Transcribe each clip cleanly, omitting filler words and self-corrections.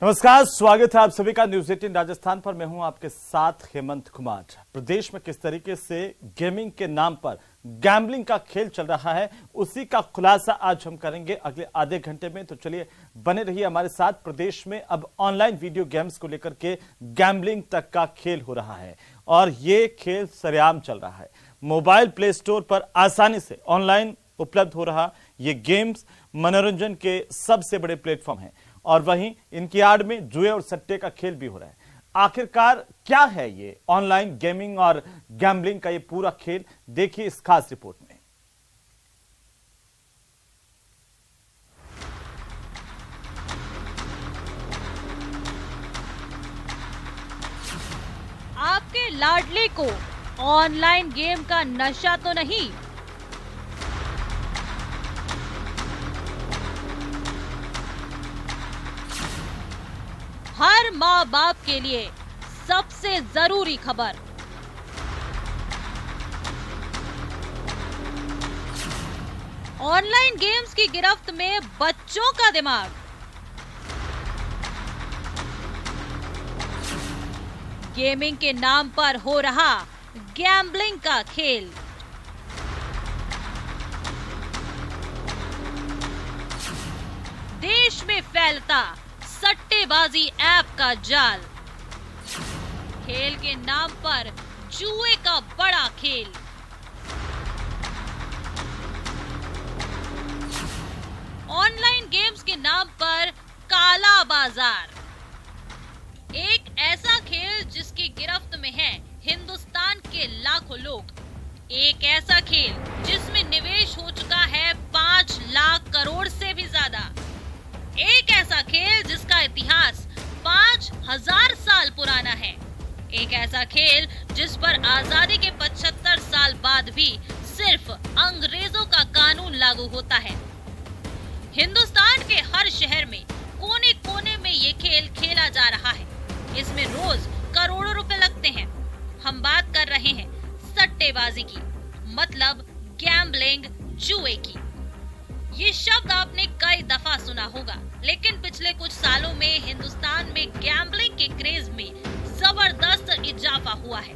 नमस्कार, स्वागत है आप सभी का न्यूज 18 राजस्थान पर। मैं हूं आपके साथ हेमंत कुमार। प्रदेश में किस तरीके से गेमिंग के नाम पर गैम्बलिंग का खेल चल रहा है, उसी का खुलासा आज हम करेंगे अगले आधे घंटे में। तो चलिए बने रहिए हमारे साथ। प्रदेश में अब ऑनलाइन वीडियो गेम्स को लेकर के गैम्बलिंग तक का खेल हो रहा है और ये खेल सरेआम चल रहा है। मोबाइल प्ले स्टोर पर आसानी से ऑनलाइन उपलब्ध हो रहा ये गेम्स मनोरंजन के सबसे बड़े प्लेटफॉर्म हैं और वहीं इनकी आड़ में जुए और सट्टे का खेल भी हो रहा है। आखिरकार क्या है ये ऑनलाइन गेमिंग और गैम्बलिंग का ये पूरा खेल, देखिए इस खास रिपोर्ट में। आपके लाडले को ऑनलाइन गेम का नशा तो नहीं? हर माँ बाप के लिए सबसे जरूरी खबर। ऑनलाइन गेम्स की गिरफ्त में बच्चों का दिमाग। गेमिंग के नाम पर हो रहा गैम्बलिंग का खेल। देश में फैलता सट्टेबाजी ऐप का जाल। खेल के नाम पर जुए का बड़ा खेल। ऑनलाइन गेम्स के नाम पर काला बाजार। एक ऐसा खेल जिसकी गिरफ्त में है हिंदुस्तान के लाखों लोग। एक ऐसा खेल जिसमें निवेश हो चुका है 5 लाख करोड़ से भी ज्यादा। एक ऐसा खेल जिसका इतिहास 5000 साल पुराना है। एक ऐसा खेल जिस पर आजादी के 75 साल बाद भी सिर्फ अंग्रेजों का कानून लागू होता है। हिंदुस्तान के हर शहर में कोने कोने में ये खेल खेला जा रहा है। इसमें रोज करोड़ों रुपए लगते हैं। हम बात कर रहे हैं सट्टेबाजी की, मतलब गैम्बलिंग, जुए की। ये शब्द आपने कई दफा सुना होगा, लेकिन पिछले कुछ सालों में हिंदुस्तान में गैम्बलिंग के क्रेज में जबरदस्त इजाफा हुआ है।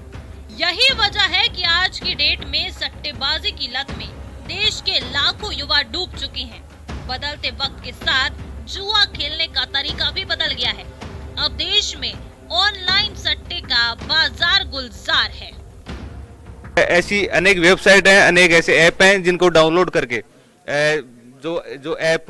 यही वजह है कि आज की डेट में सट्टेबाजी की लत में देश के लाखों युवा डूब चुके हैं। बदलते वक्त के साथ जुआ खेलने का तरीका भी बदल गया है। अब देश में ऑनलाइन सट्टे का बाजार गुलजार है। ऐसी अनेक वेबसाइट हैं, अनेक ऐसे ऐप हैं जिनको डाउनलोड करके जो ऐप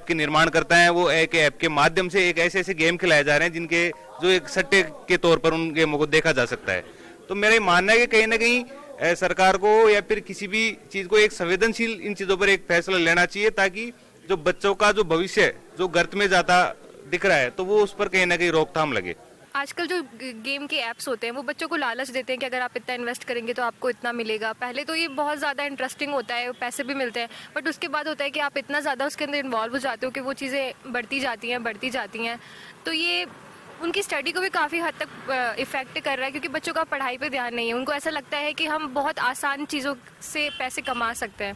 के निर्माण करता है वो एक ऐप के माध्यम से एक ऐसे गेम खिलाए जा रहे हैं जिनके जो एक सट्टे के तौर पर उन गेमों को देखा जा सकता है। तो मेरा मानना है कि कहीं ना कहीं सरकार को या फिर किसी भी चीज को एक संवेदनशील इन चीजों पर एक फैसला लेना चाहिए, ताकि जो बच्चों का जो भविष्य जो गर्त में जाता दिख रहा है तो वो उस पर कहीं ना कहीं रोकथाम लगे। आजकल जो गेम के ऐप्स होते हैं वो बच्चों को लालच देते हैं कि अगर आप इतना इन्वेस्ट करेंगे तो आपको इतना मिलेगा। पहले तो ये बहुत ज़्यादा इंटरेस्टिंग होता है, पैसे भी मिलते हैं, बट उसके बाद होता है कि आप इतना ज़्यादा उसके अंदर इन्वॉल्व हो जाते हो कि वो चीज़ें बढ़ती जाती हैं। तो ये उनकी स्टडी को भी काफ़ी हद तक इफेक्ट कर रहा है, क्योंकि बच्चों का पढ़ाई पर ध्यान नहीं है। उनको ऐसा लगता है कि हम बहुत आसान चीज़ों से पैसे कमा सकते हैं।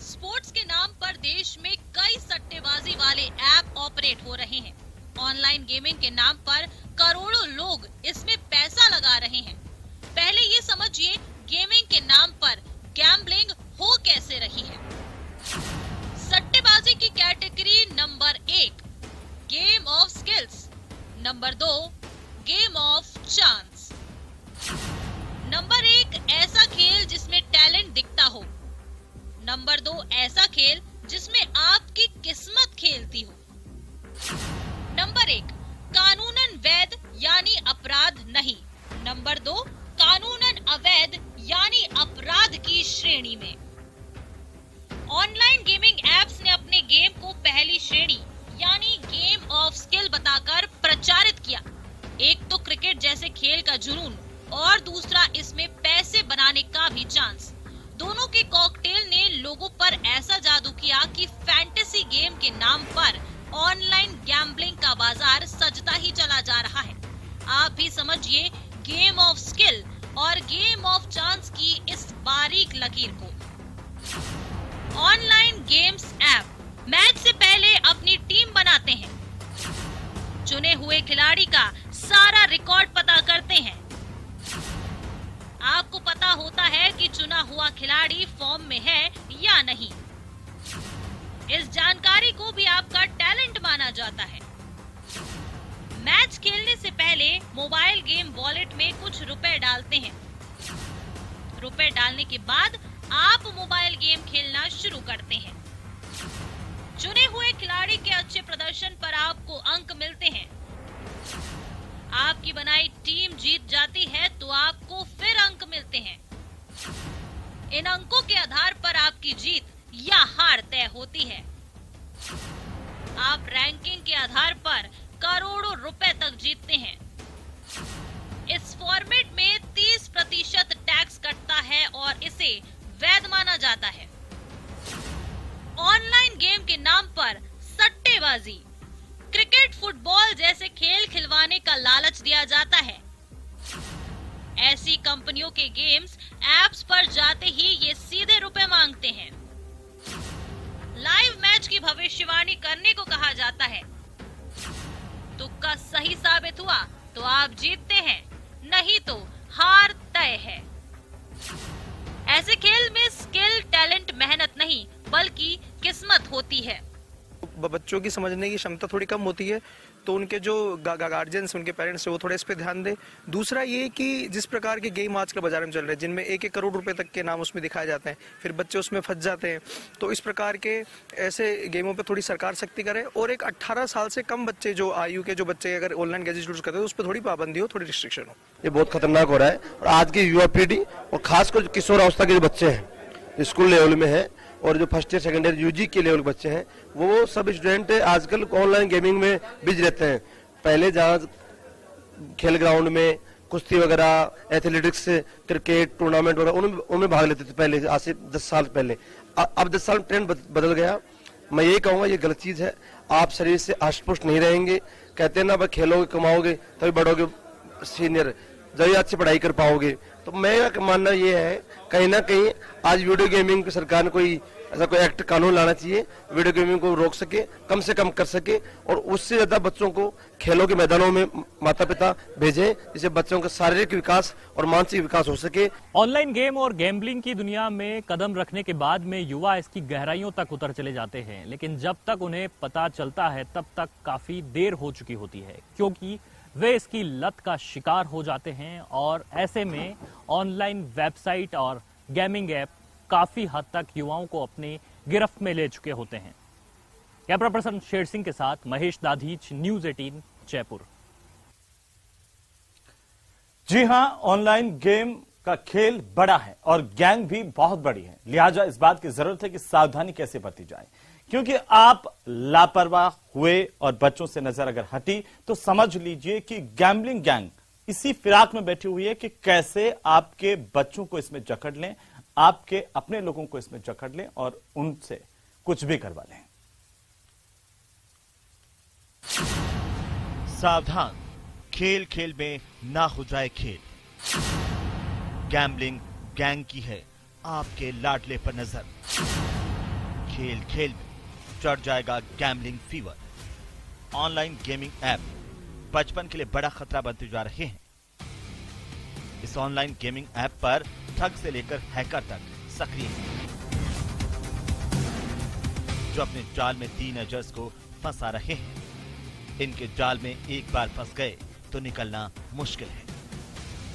स्पोर्ट्स के नाम पर देश में कई सट्टेबाजी वाले ऐप ऑपरेट हो रहे हैं। ऑनलाइन गेमिंग के नाम पर करोड़ों लोग इसमें पैसा लगा रहे हैं। पहले ये समझिए गेमिंग के नाम पर गैम्बलिंग हो कैसे रही है। सट्टेबाजी की category number 1 game of skills, number 2 game of chance. Number 1 ऐसा खेल जिसमें टैलेंट दिखता हो। नंबर 2 ऐसा खेल जिसमें आपकी किस्मत खेलती हो। नंबर 1 कानूनन वैध यानी अपराध नहीं। नंबर 2 कानूनन अवैध यानी अपराध की श्रेणी में। ऑनलाइन गेमिंग एप्स ने अपने गेम को पहली श्रेणी यानी गेम ऑफ स्किल बताकर प्रचारित किया। एक तो क्रिकेट जैसे खेल का जुनून और दूसरा इसमें पैसे बनाने का भी चांस। दोनों के कॉकटेल ने लोगों पर ऐसा जादू किया कि फैंटेसी गेम के नाम पर ऑनलाइन गैम्बलिंग का बाजार सजता ही चला जा रहा है। आप भी समझिए गेम ऑफ स्किल और गेम ऑफ चांस की इस बारीक लकीर को। ऑनलाइन गेम्स ऐप मैच से पहले अपनी टीम बनाते हैं, खिलाड़ी का सारा रिकॉर्ड पता करते हैं। आपको पता होता है कि चुना हुआ खिलाड़ी फॉर्म में है या नहीं। इस जानकारी को भी आपका टैलेंट माना जाता है। मैच खेलने से पहले मोबाइल गेम वॉलेट में कुछ रुपए डालते हैं। रुपए डालने के बाद आप मोबाइल गेम खेलना शुरू करते हैं। चुने हुए खिलाड़ी के अच्छे प्रदर्शन पर आपको अंक मिलते हैं। आपकी बनाई टीम जीत जाती है तो आपको फिर अंक मिलते हैं। इन अंकों के आधार पर आपकी जीत या हार तय होती है। आप रैंकिंग के आधार पर करोड़ों रुपए तक जीतते हैं। इस फॉर्मेट में 30% टैक्स कटता है और इसे वैध माना जाता है। ऑनलाइन गेम के नाम पर सट्टेबाजी, क्रिकेट, फुटबॉल जैसे खेल खिलवाने का लालच दिया जाता है। ऐसी कंपनियों के गेम्स ऐप्स पर जाते ही ये सीधे रुपए मांगते हैं। लाइव मैच की भविष्यवाणी करने को कहा जाता है। तुक्का सही साबित हुआ तो आप जीतते हैं, नहीं तो हार तय है। ऐसे खेल में स्किल, टैलेंट, मेहनत नहीं बल्कि किस्मत होती है। बच्चों की समझने की क्षमता थोड़ी कम होती है, तो उनके जो गार्जियंस, उनके पेरेंट्स है, वो थोड़ा इस पे ध्यान दे। दूसरा ये कि जिस प्रकार के गेम आजकल बाजार में चल रहे हैं, जिनमें 1-1 करोड़ रुपए तक के नाम उसमें दिखाए जाते हैं, फिर बच्चे उसमें फंस जाते हैं, तो इस प्रकार के ऐसे गेमों पे थोड़ी सरकार सख्ती करे और एक 18 साल से कम बच्चे, जो आयु के जो बच्चे अगर ऑनलाइन गैजेट्स यूज करते हैं, तो उस पर थोड़ी पाबंदी हो, थोड़ी रिस्ट्रिक्शन हो। ये बहुत खतरनाक हो रहा है और आज की युवा पीढ़ी और खासकर किशोर अवस्था के जो बच्चे हैं, स्कूल लेवल में है और जो first year, second year, UG के लेवल के बच्चे हैं, वो सब स्टूडेंट आजकल ऑनलाइन गेमिंग में बिजी रहते हैं। पहले जहाँ खेल ग्राउंड में कुश्ती वगैरह, एथलेटिक्स, क्रिकेट टूर्नामेंट वगैरह उनमें भाग लेते थे पहले, आज से 10 साल पहले। अब 10 साल ट्रेंड बदल गया। मैं ये कहूँगा ये गलत चीज़ है। आप शरीर से हष्ट-पुष्ट नहीं रहेंगे। कहते हैं ना, भाई खेलोगे कमाओगे तभी बढ़ोगे सीनियर, जब अच्छी पढ़ाई कर पाओगे। तो मेरा मानना ये है, कहीं ना कहीं आज वीडियो गेमिंग की सरकार ने कोई ऐसा कोई एक्ट, कानून लाना चाहिए, वीडियो गेमिंग को रोक सके, कम से कम कर सके और उससे ज्यादा बच्चों को खेलों के मैदानों में माता पिता भेजें, जिससे बच्चों का शारीरिक विकास और मानसिक विकास हो सके। ऑनलाइन गेम और गैम्बलिंग की दुनिया में कदम रखने के बाद में युवा इसकी गहराइयों तक उतर चले जाते हैं, लेकिन जब तक उन्हें पता चलता है तब तक काफी देर हो चुकी होती है, क्योंकि वे इसकी लत का शिकार हो जाते हैं। और ऐसे में ऑनलाइन वेबसाइट और गेमिंग ऐप काफी हद तक युवाओं को अपनी गिरफ्त में ले चुके होते हैं। कैमरा पर्सन शेर सिंह के साथ महेश दाधीच, न्यूज़ 18 जयपुर। जी हां, ऑनलाइन गेम का खेल बड़ा है और गैंग भी बहुत बड़ी है, लिहाजा इस बात की जरूरत है कि सावधानी कैसे बरती जाए, क्योंकि आप लापरवाह हुए और बच्चों से नजर अगर हटी तो समझ लीजिए कि गैम्बलिंग गैंग इसी फिराक में बैठी हुई है कि कैसे आपके बच्चों को इसमें जकड़ लें, आपके अपने लोगों को इसमें जकड़ लें और उनसे कुछ भी करवा लें। सावधान, खेल खेल में ना हो जाए खेल। गैम्बलिंग गैंग की है आपके लाडले पर नजर। खेल खेल में चढ़ जाएगा gambling fever. Online gaming app बचपन के लिए बड़ा खतरा बनते जा रहे हैं। इस ऑनलाइन गेमिंग ऐप पर ठग से लेकर हैकर तक सक्रिय हैं, जो अपने जाल में टीनेजर्स को फंसा रहे हैं। इनके जाल में एक बार फंस गए तो निकलना मुश्किल है।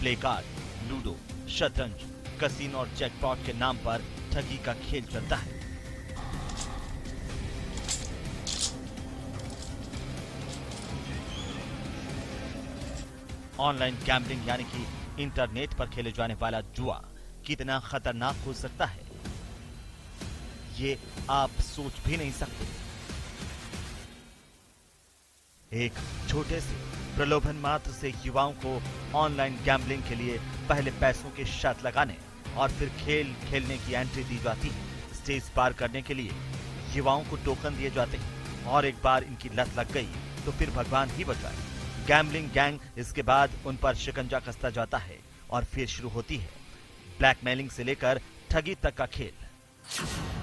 प्ले कार्ड, लूडो, शतरंज, कसीनो और जैकपॉट के नाम पर ठगी का खेल चलता है। ऑनलाइन गैम्बलिंग यानी कि इंटरनेट पर खेले जाने वाला जुआ कितना खतरनाक हो सकता है, ये आप सोच भी नहीं सकते। एक छोटे से प्रलोभन मात्र से युवाओं को ऑनलाइन गैम्बलिंग के लिए पहले पैसों की शर्त लगाने और फिर खेल खेलने की एंट्री दी जाती है। स्टेज पार करने के लिए युवाओं को टोकन दिए जाते हैं और एक बार इनकी लत लग गई तो फिर भगवान ही बचाए। गैम्बलिंग गैंग इसके बाद उन पर शिकंजा कसता जाता है और फिर शुरू होती है ब्लैकमेलिंग से लेकर ठगी तक का खेल।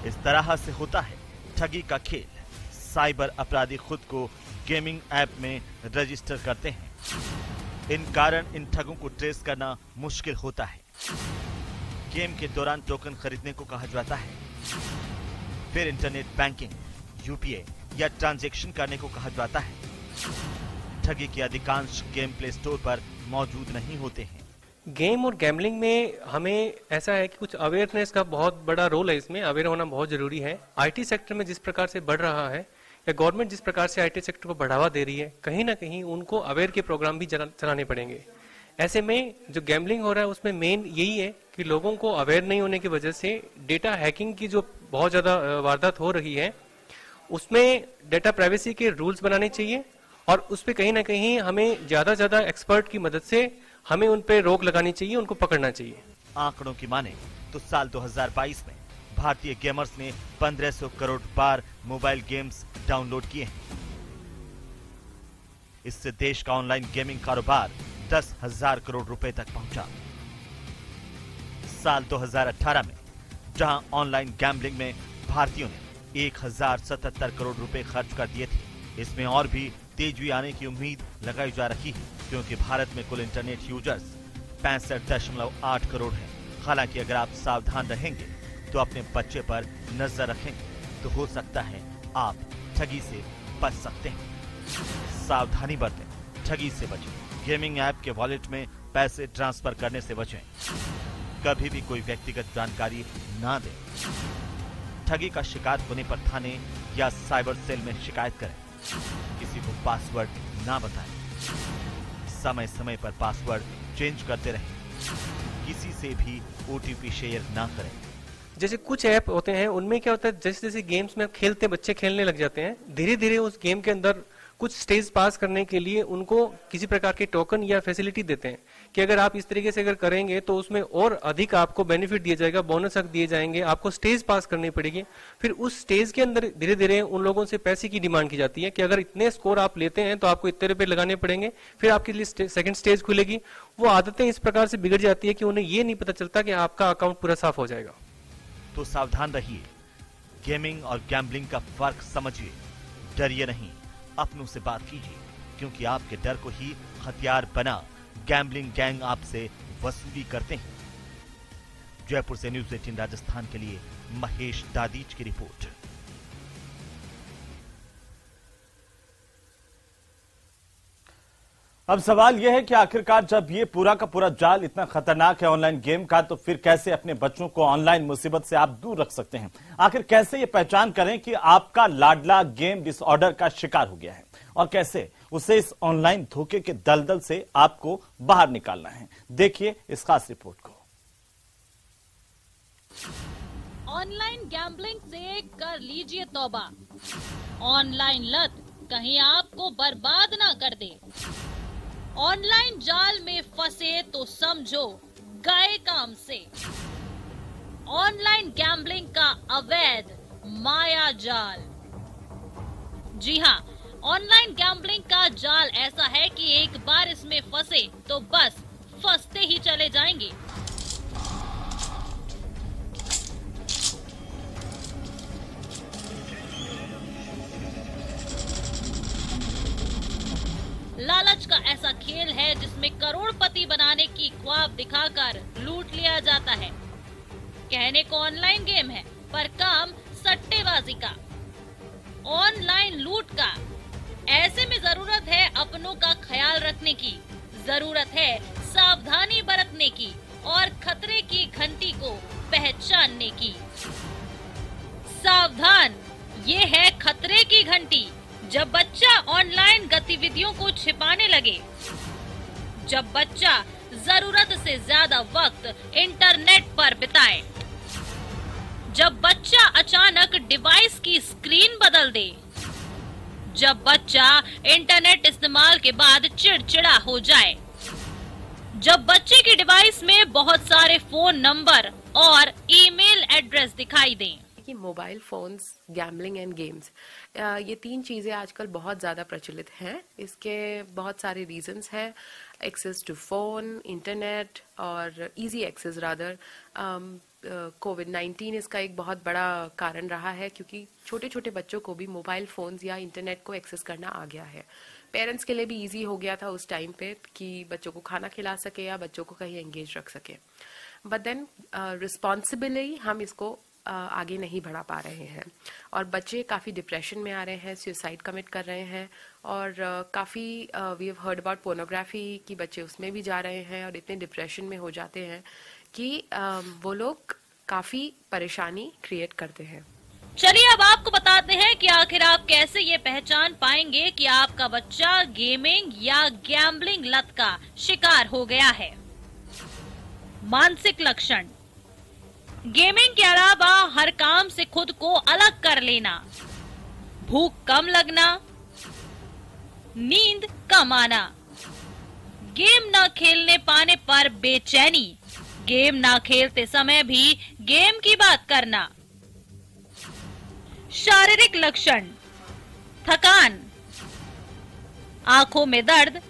इस तरह से होता है ठगी का खेल। साइबर अपराधी खुद को गेमिंग ऐप में रजिस्टर करते हैं। इन कारण इन ठगों को ट्रेस करना मुश्किल होता है। गेम के दौरान टोकन खरीदने को कहा जाता है, फिर इंटरनेट बैंकिंग, यूपीआई या ट्रांजैक्शन करने को कहा जाता है। ठगी के अधिकांश गेम प्ले स्टोर पर मौजूद नहीं होते हैं। गेम और गैम्बलिंग में हमें ऐसा है कि कुछ अवेयरनेस का बहुत बड़ा रोल है, इसमें अवेयर होना बहुत जरूरी है। आईटी सेक्टर में जिस प्रकार से बढ़ रहा है या गवर्नमेंट जिस प्रकार से आईटी सेक्टर को बढ़ावा दे रही है, कहीं ना कहीं उनको अवेयर के प्रोग्राम भी चलाने पड़ेंगे। ऐसे में जो गैम्बलिंग हो रहा है उसमें मेन यही है कि लोगों को अवेयर नहीं होने की वजह से डेटा हैकिंग की जो बहुत ज्यादा वारदात हो रही है, उसमें डेटा प्राइवेसी के रूल्स बनाने चाहिए और उस पर कहीं ना कहीं हमें ज्यादा ज्यादा एक्सपर्ट की मदद से हमें उन पे रोक लगानी चाहिए, उनको पकड़ना चाहिए। आंकड़ों की माने तो साल 2022 में भारतीय गेमर्स ने 1500 करोड़ बार मोबाइल गेम्स डाउनलोड किए हैं। इससे देश का ऑनलाइन गेमिंग कारोबार 10,000 करोड़ रुपए तक पहुंचा। साल 2018 में जहां ऑनलाइन गैम्बलिंग में भारतीयों ने 1077 करोड़ रुपए खर्च कर दिए थे, इसमें और भी तेजी आने की उम्मीद लगाई जा रही है, क्योंकि भारत में कुल इंटरनेट यूजर्स 65.8 करोड़ हैं। हालांकि अगर आप सावधान रहेंगे तो अपने बच्चे पर नजर रखेंगे तो हो सकता है आप ठगी से बच सकते हैं। सावधानी बरतें, ठगी से बचें। गेमिंग ऐप के वॉलेट में पैसे ट्रांसफर करने से बचें। कभी भी कोई व्यक्तिगत जानकारी ना दें। ठगी का शिकार होने पर थाने या साइबर सेल में शिकायत करें। किसी को पासवर्ड ना बताएं। समय समय पर पासवर्ड चेंज करते रहें। किसी से भी ओटीपी शेयर ना करें। जैसे कुछ ऐप होते हैं उनमें क्या होता है, जैसे जैसे गेम्स में खेलते बच्चे खेलने लग जाते हैं, धीरे धीरे उस गेम के अंदर कुछ स्टेज पास करने के लिए उनको किसी प्रकार के टोकन या फैसिलिटी देते हैं कि अगर आप इस तरीके से अगर करेंगे तो उसमें और अधिक आपको बेनिफिट दिया जाएगा, बोनस दिए जाएंगे, आपको स्टेज पास करनी पड़ेगी। फिर उस स्टेज के अंदर धीरे धीरे उन लोगों से पैसे की डिमांड की जाती है कि अगर इतने स्कोर आप लेते हैं तो आपको इतने रुपए लगाने पड़ेंगे, फिर आपके लिए सेकंड स्टेज खुलेगी। वो आदतें इस प्रकार से बिगड़ जाती है कि उन्हें ये नहीं पता चलता कि आपका अकाउंट पूरा साफ हो जाएगा। तो सावधान रहिए, गेमिंग और गैम्बलिंग का फर्क समझिए, डरिए नहीं, अपनों से बात कीजिए, क्योंकि आपके डर को ही हथियार बना गैम्बलिंग गैंग आपसे वसूली करते हैं। जयपुर से न्यूज़ 18 राजस्थान के लिए महेश दादीच की रिपोर्ट। अब सवाल यह है कि आखिरकार जब ये पूरा का पूरा जाल इतना खतरनाक है ऑनलाइन गेम का, तो फिर कैसे अपने बच्चों को ऑनलाइन मुसीबत से आप दूर रख सकते हैं? आखिर कैसे ये पहचान करें कि आपका लाडला गेम डिसऑर्डर का शिकार हो गया है, और कैसे उसे इस ऑनलाइन धोखे के दलदल से आपको बाहर निकालना है? देखिए इस खास रिपोर्ट को। ऑनलाइन गैम्बलिंग से कर लीजिए तौबा। ऑनलाइन लत कहीं आपको बर्बाद ना कर दे। ऑनलाइन जाल में फंसे तो समझो गए काम से। ऑनलाइन गैम्बलिंग का अवैध माया जाल। जी हाँ, ऑनलाइन गैम्बलिंग का जाल ऐसा है कि एक बार इसमें फंसे तो बस फंसते ही चले जाएंगे। लालच का ऐसा खेल है जिसमें करोड़पति बनाने की ख्वाब दिखाकर लूट लिया जाता है। कहने को ऑनलाइन गेम है, पर काम सट्टेबाजी का, ऑनलाइन लूट का। ऐसे में जरूरत है अपनों का ख्याल रखने की, जरूरत है सावधानी बरतने की और खतरे की घंटी को पहचानने की। सावधान, ये है खतरे की घंटी। जब बच्चा ऑनलाइन गतिविधियों को छिपाने लगे, जब बच्चा जरूरत से ज्यादा वक्त इंटरनेट पर बिताए, जब बच्चा अचानक डिवाइस की स्क्रीन बदल दे, जब बच्चा इंटरनेट इस्तेमाल के बाद चिड़चिड़ा हो जाए, जब बच्चे की डिवाइस में बहुत सारे फोन नंबर और ईमेल एड्रेस दिखाई दें। कि mobile phones, gambling and games, ये तीन चीज़ें आजकल बहुत ज़्यादा प्रचलित हैं। इसके बहुत सारे रीजंस हैं। एक्सेस टू फोन, इंटरनेट और इजी एक्सेस रादर। कोविड-19 इसका एक बहुत बड़ा कारण रहा है, क्योंकि छोटे छोटे बच्चों को भी मोबाइल फोन्स या इंटरनेट को एक्सेस करना आ गया है। पेरेंट्स के लिए भी इजी हो गया था उस टाइम पे कि बच्चों को खाना खिला सके या बच्चों को कहीं एंगेज रख सके। बट देन रिस्पॉन्सिबली हम इसको आगे नहीं बढ़ा पा रहे हैं और बच्चे काफ़ी डिप्रेशन में आ रहे हैं, सुसाइड कमिट कर रहे हैं और काफ़ी we have heard about pornography कि बच्चे उसमें भी जा रहे हैं और इतने डिप्रेशन में हो जाते हैं कि वो लोग काफ़ी परेशानी क्रिएट करते हैं। चलिए अब आपको बताते हैं कि आखिर आप कैसे ये पहचान पाएंगे कि आपका बच्चा गेमिंग या गैम्बलिंग लत का शिकार हो गया है। मानसिक लक्षण: गेमिंग के अलावा हर काम से खुद को अलग कर लेना, भूख कम लगना, नींद कम आना, गेम न खेलने पाने पर बेचैनी, गेम न खेलते समय भी गेम की बात करना। शारीरिक लक्षण: थकान, आंखों में दर्द,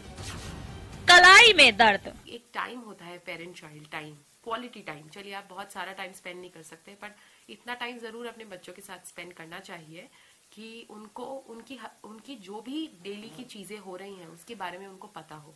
कलाई में दर्द। एक टाइम होता है parent child time, quality time. चलिए आप बहुत सारा टाइम स्पेंड नहीं कर सकते, पर इतना टाइम जरूर अपने बच्चों के साथ स्पेंड करना चाहिए कि उनको उनकी जो भी डेली की चीजें हो रही हैं उसके बारे में उनको पता हो।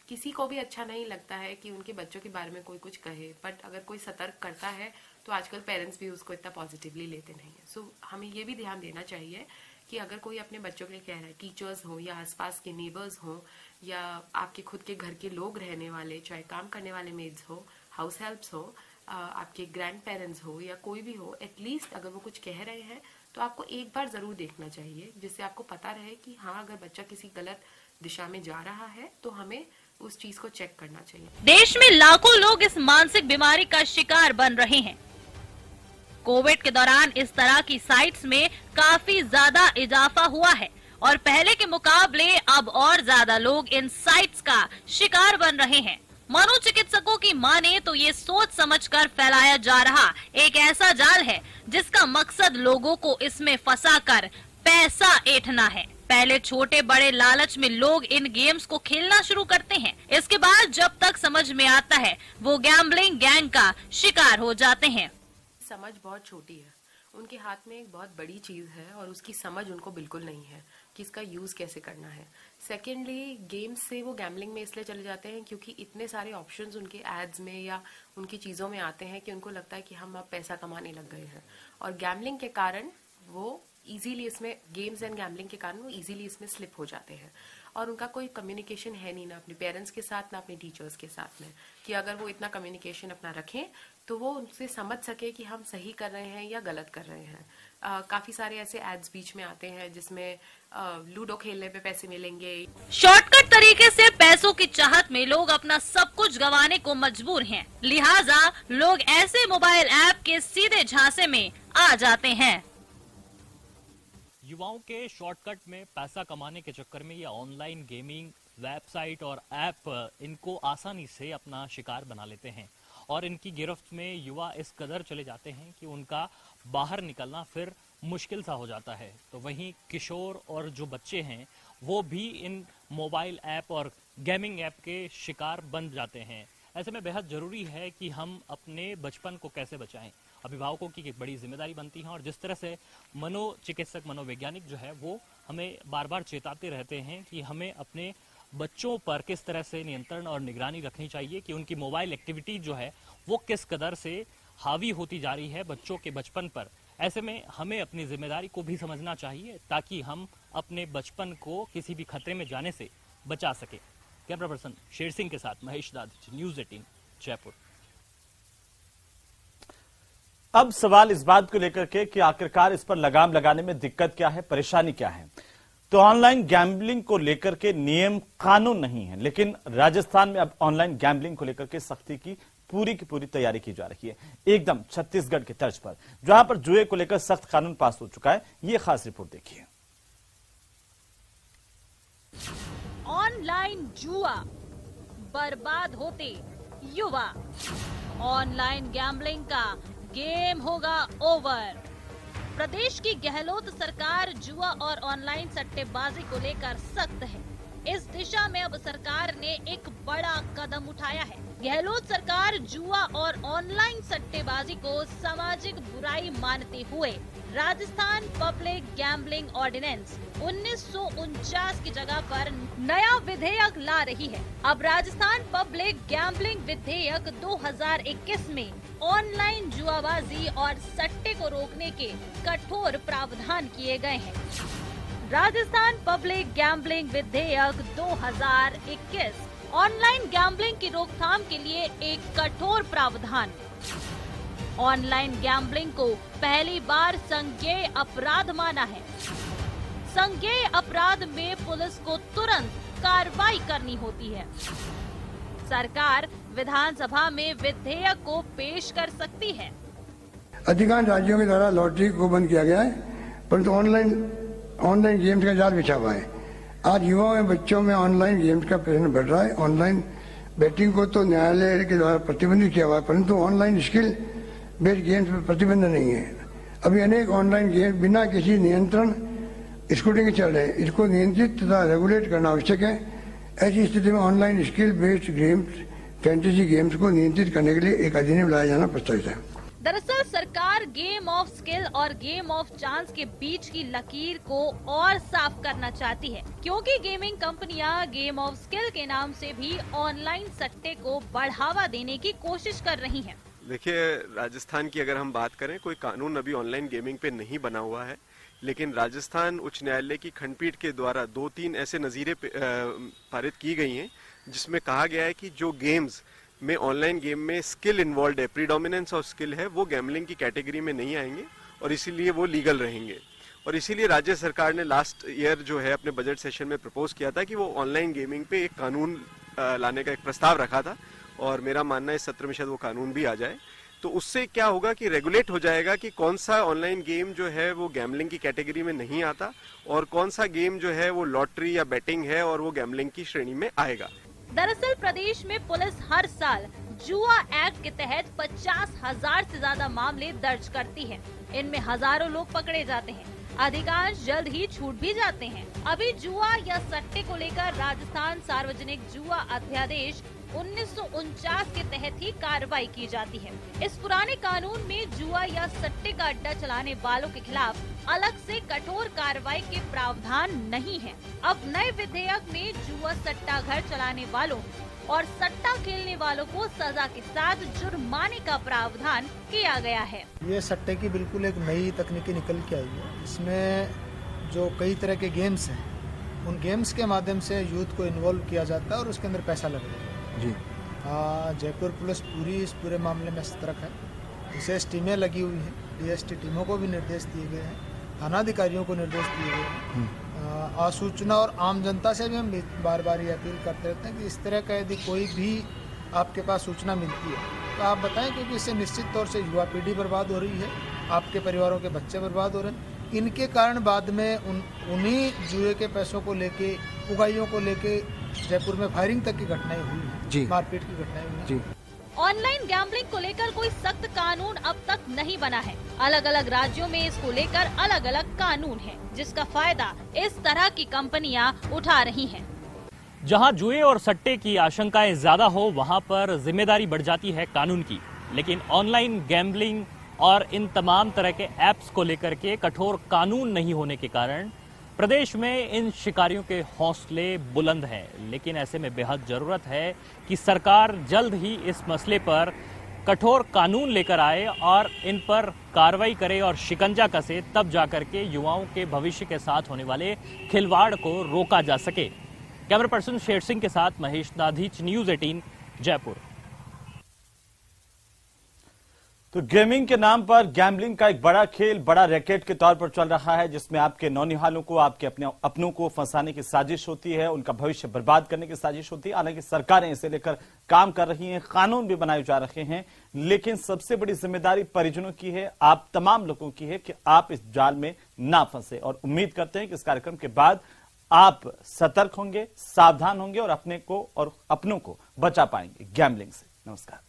किसी को भी अच्छा नहीं लगता है कि उनके बच्चों के बारे में कोई कुछ कहे, बट अगर कोई सतर्क करता है तो आजकल पेरेंट्स भी उसको इतना पॉजिटिवली लेते नहीं है। सो हमें ये भी ध्यान देना चाहिए कि अगर कोई अपने बच्चों के लिए कह रहा है, टीचर्स हो या आसपास के नेबर्स हो या आपके खुद के घर के लोग रहने वाले, चाहे काम करने वाले मेड्स हो, हाउस हेल्प्स हो, आपके ग्रैंड पेरेंट्स हो या कोई भी हो, एटलीस्ट अगर वो कुछ कह रहे हैं तो आपको एक बार जरूर देखना चाहिए, जिससे आपको पता रहे कि हाँ अगर बच्चा किसी गलत दिशा में जा रहा है तो हमें उस चीज को चेक करना चाहिए। देश में लाखों लोग इस मानसिक बीमारी का शिकार बन रहे हैं। कोविड के दौरान इस तरह की साइट्स में काफी ज्यादा इजाफा हुआ है और पहले के मुकाबले अब और ज्यादा लोग इन साइट्स का शिकार बन रहे हैं। मनोचिकित्सकों की माने तो ये सोच समझकर फैलाया जा रहा एक ऐसा जाल है जिसका मकसद लोगों को इसमें फंसाकर पैसा ऐंठना है। पहले छोटे बड़े लालच में लोग इन गेम्स को खेलना शुरू करते हैं, इसके बाद जब तक समझ में आता है वो गैम्बलिंग गैंग का शिकार हो जाते हैं। समझ बहुत छोटी है, उनके हाथ में एक बहुत बड़ी चीज है और उसकी समझ उनको बिल्कुल नहीं है कि इसका यूज कैसे करना है। सेकेंडली, गेम्स से वो गैम्बलिंग में इसलिए चले जाते हैं क्योंकि इतने सारे ऑप्शंस उनके एड्स में या उनकी चीजों में आते हैं कि उनको लगता है कि हम अब पैसा कमाने लग गए हैं और गैम्बलिंग के कारण वो इजीली इसमें, गेम्स एंड गैम्बलिंग के कारण वो इजीली इसमें स्लिप हो जाते हैं और उनका कोई कम्युनिकेशन है नहीं, ना अपने पेरेंट्स के साथ ना अपने टीचर्स के साथ में, कि अगर वो इतना कम्युनिकेशन अपना रखें तो वो उनसे समझ सके कि हम सही कर रहे हैं या गलत कर रहे हैं। काफी सारे ऐसे एड्स बीच में आते हैं जिसमें लूडो खेलने पे पैसे मिलेंगे। शॉर्टकट तरीके से पैसों की चाहत में लोग अपना सब कुछ गंवाने को मजबूर हैं, लिहाजा लोग ऐसे मोबाइल ऐप के सीधे झांसे में आ जाते हैं। युवाओं के शॉर्टकट में पैसा कमाने के चक्कर में ये ऑनलाइन गेमिंग वेबसाइट और ऐप इनको आसानी से अपना शिकार बना लेते हैं और इनकी गिरफ्त में युवा इस कदर चले जाते हैं कि उनका बाहर निकलना फिर मुश्किल सा हो जाता है। तो वहीं किशोर और जो बच्चे हैं वो भी इन मोबाइल ऐप और गेमिंग ऐप के शिकार बन जाते हैं। ऐसे में बेहद जरूरी है कि हम अपने बचपन को कैसे बचाएं। अभिभावकों की एक बड़ी जिम्मेदारी बनती है और जिस तरह से मनोचिकित्सक मनोवैज्ञानिक जो है वो हमें बार बार चेताते रहते हैं कि हमें अपने बच्चों पर किस तरह से नियंत्रण और निगरानी रखनी चाहिए कि उनकी मोबाइल एक्टिविटी जो है वो किस कदर से हावी होती जा रही है बच्चों के बचपन पर। ऐसे में हमें अपनी जिम्मेदारी को भी समझना चाहिए ताकि हम अपने बचपन को किसी भी खतरे में जाने से बचा सके। कैमरा पर्सन शेर सिंह के साथ महेश दाद, न्यूज़ 18 जयपुर। अब सवाल इस बात को लेकर के कि आखिरकार इस पर लगाम लगाने में दिक्कत क्या है, परेशानी क्या है। तो ऑनलाइन गैम्बलिंग को लेकर के नियम कानून नहीं है, लेकिन राजस्थान में अब ऑनलाइन गैम्बलिंग को लेकर के सख्ती की पूरी तैयारी की जा रही है, एकदम छत्तीसगढ़ की तर्ज पर, जहां पर जुए को लेकर सख्त कानून पास हो चुका है। ये खास रिपोर्ट देखिए। ऑनलाइन जुआ, बर्बाद होते युवा, ऑनलाइन गैम्बलिंग का गेम होगा ओवर। प्रदेश की गहलोत सरकार जुआ और ऑनलाइन सट्टेबाजी को लेकर सख्त है। इस दिशा में अब सरकार ने एक बड़ा कदम उठाया है। गहलोत सरकार जुआ और ऑनलाइन सट्टेबाजी को सामाजिक बुराई मानते हुए राजस्थान पब्लिक गैम्बलिंग ऑर्डिनेंस 1949 की जगह पर नया विधेयक ला रही है। अब राजस्थान पब्लिक गैम्बलिंग विधेयक 2021 में ऑनलाइन जुआबाजी और सट्टे को रोकने के कठोर प्रावधान किए गए हैं। राजस्थान पब्लिक गैम्बलिंग विधेयक 2021 ऑनलाइन गैम्बलिंग की रोकथाम के लिए एक कठोर प्रावधान। ऑनलाइन गैम्बलिंग को पहली बार संज्ञेय अपराध माना है। संज्ञेय अपराध में पुलिस को तुरंत कार्रवाई करनी होती है। सरकार विधानसभा में विधेयक को पेश कर सकती है। अधिकांश राज्यों के द्वारा लॉटरी को बंद किया गया है, परंतु ऑनलाइन गेम्स का जाल बिछा हुआ है। आज युवाओं में बच्चों में ऑनलाइन गेम्स का प्रचलन बढ़ रहा है। ऑनलाइन बैटिंग को तो न्यायालय के द्वारा प्रतिबंधित किया हुआ है, परंतु ऑनलाइन स्किल बेस्ड गेम्स पर प्रतिबंध नहीं है। अभी अनेक ऑनलाइन गेम बिना किसी नियंत्रण स्कूटिंग के चल रहे हैं। इसको नियंत्रित तथा रेगुलेट करना आवश्यक है। ऐसी स्थिति में online skill based games, fantasy games को नियंत्रित करने के लिए एक अधिनियम लाया जाना प्रस्तावित है। दरअसल सरकार गेम ऑफ स्किल और गेम ऑफ चांस के बीच की लकीर को और साफ करना चाहती है, क्योंकि गेमिंग कंपनियां गेम ऑफ स्किल के नाम से भी ऑनलाइन सट्टे को बढ़ावा देने की कोशिश कर रही हैं। देखिए, राजस्थान की अगर हम बात करें, कोई कानून अभी ऑनलाइन गेमिंग पे नहीं बना हुआ है, लेकिन राजस्थान उच्च न्यायालय की खंडपीठ के द्वारा 2-3 ऐसे नजीरें पारित की गई हैं जिसमें कहा गया है कि जो गेम्स में ऑनलाइन गेम में स्किल इन्वॉल्व है, प्रीडोमिनेंस ऑफ स्किल है, वो गैम्बलिंग की कैटेगरी में नहीं आएंगे और इसीलिए वो लीगल रहेंगे। और इसीलिए राज्य सरकार ने लास्ट ईयर जो है अपने बजट सेशन में प्रपोज किया था कि वो ऑनलाइन गेमिंग पे एक कानून लाने का एक प्रस्ताव रखा था, और मेरा मानना है इस सत्र में शायद वो कानून भी आ जाए। तो उससे क्या होगा कि रेगुलेट हो जाएगा कि कौन सा ऑनलाइन गेम जो है वो गैम्बलिंग की कैटेगरी में नहीं आता और कौन सा गेम जो है वो लॉटरी या बैटिंग है और वो गैम्बलिंग की श्रेणी में आएगा। दरअसल प्रदेश में पुलिस हर साल जुआ एक्ट के तहत 50,000 से ज्यादा मामले दर्ज करती है। इनमें हजारों लोग पकड़े जाते हैं, अधिकांश जल्द ही छूट भी जाते हैं। अभी जुआ या सट्टे को लेकर राजस्थान सार्वजनिक जुआ अध्यादेश 1949 के तहत ही कार्रवाई की जाती है। इस पुराने कानून में जुआ या सट्टे का अड्डा चलाने वालों के खिलाफ अलग से कठोर कार्रवाई के प्रावधान नहीं है। अब नए विधेयक में जुआ सट्टा घर चलाने वालों और सट्टा खेलने वालों को सजा के साथ जुर्माने का प्रावधान किया गया है। ये सट्टे की बिल्कुल एक नई तकनीकी निकल के आई है। इसमें जो कई तरह के गेम्स हैं, उन गेम्स के माध्यम से यूथ को इन्वॉल्व किया जाता है और उसके अंदर पैसा लगेगा जी। जयपुर पुलिस इस पूरे मामले में सतर्क है। विशेष टीमें लगी हुई हैं, डीएसटी टीमों को भी निर्देश दिए गए हैं, थानाधिकारियों को निर्देश दिए गए हैं। आसूचना और आम जनता से भी हम बार बार ये अपील करते रहते हैं कि इस तरह का यदि कोई भी आपके पास सूचना मिलती है तो आप बताएं, क्योंकि इससे निश्चित तौर से युवा पीढ़ी बर्बाद हो रही है, आपके परिवारों के बच्चे बर्बाद हो रहे हैं। इनके कारण बाद में उन्हीं जुए के पैसों को लेके, उगाइयों को लेके जयपुर में फायरिंग तक की घटनाएं हुई हैं, मारपीट की घटनाएं हुई हैं। ऑनलाइन गैम्बलिंग को लेकर कोई सख्त कानून अब तक नहीं बना है। अलग अलग राज्यों में इसको लेकर अलग अलग कानून है, जिसका फायदा इस तरह की कंपनियां उठा रही हैं। जहां जुए और सट्टे की आशंकाएं ज्यादा हो, वहां पर जिम्मेदारी बढ़ जाती है कानून की। लेकिन ऑनलाइन गैम्बलिंग और इन तमाम तरह के ऐप्स को लेकर के कठोर कानून नहीं होने के कारण प्रदेश में इन शिकारियों के हौसले बुलंद हैं। लेकिन ऐसे में बेहद जरूरत है कि सरकार जल्द ही इस मसले पर कठोर कानून लेकर आए और इन पर कार्रवाई करे और शिकंजा कसे, तब जाकर के युवाओं के भविष्य के साथ होने वाले खिलवाड़ को रोका जा सके। कैमरा पर्सन शेर सिंह के साथ महेश नाधीच, न्यूज़ 18 जयपुर। तो गेमिंग के नाम पर गैम्बलिंग का एक बड़ा खेल, बड़ा रैकेट के तौर पर चल रहा है, जिसमें आपके नौनिहालों को, आपके अपनों को फंसाने की साजिश होती है, उनका भविष्य बर्बाद करने की साजिश होती है। हालांकि सरकारें इसे लेकर काम कर रही हैं, कानून भी बनाए जा रहे हैं, लेकिन सबसे बड़ी जिम्मेदारी परिजनों की है, आप तमाम लोगों की है कि आप इस जाल में ना फंसे। और उम्मीद करते हैं कि इस कार्यक्रम के बाद आप सतर्क होंगे, सावधान होंगे और अपने को और अपनों को बचा पाएंगे गैम्बलिंग से। नमस्कार।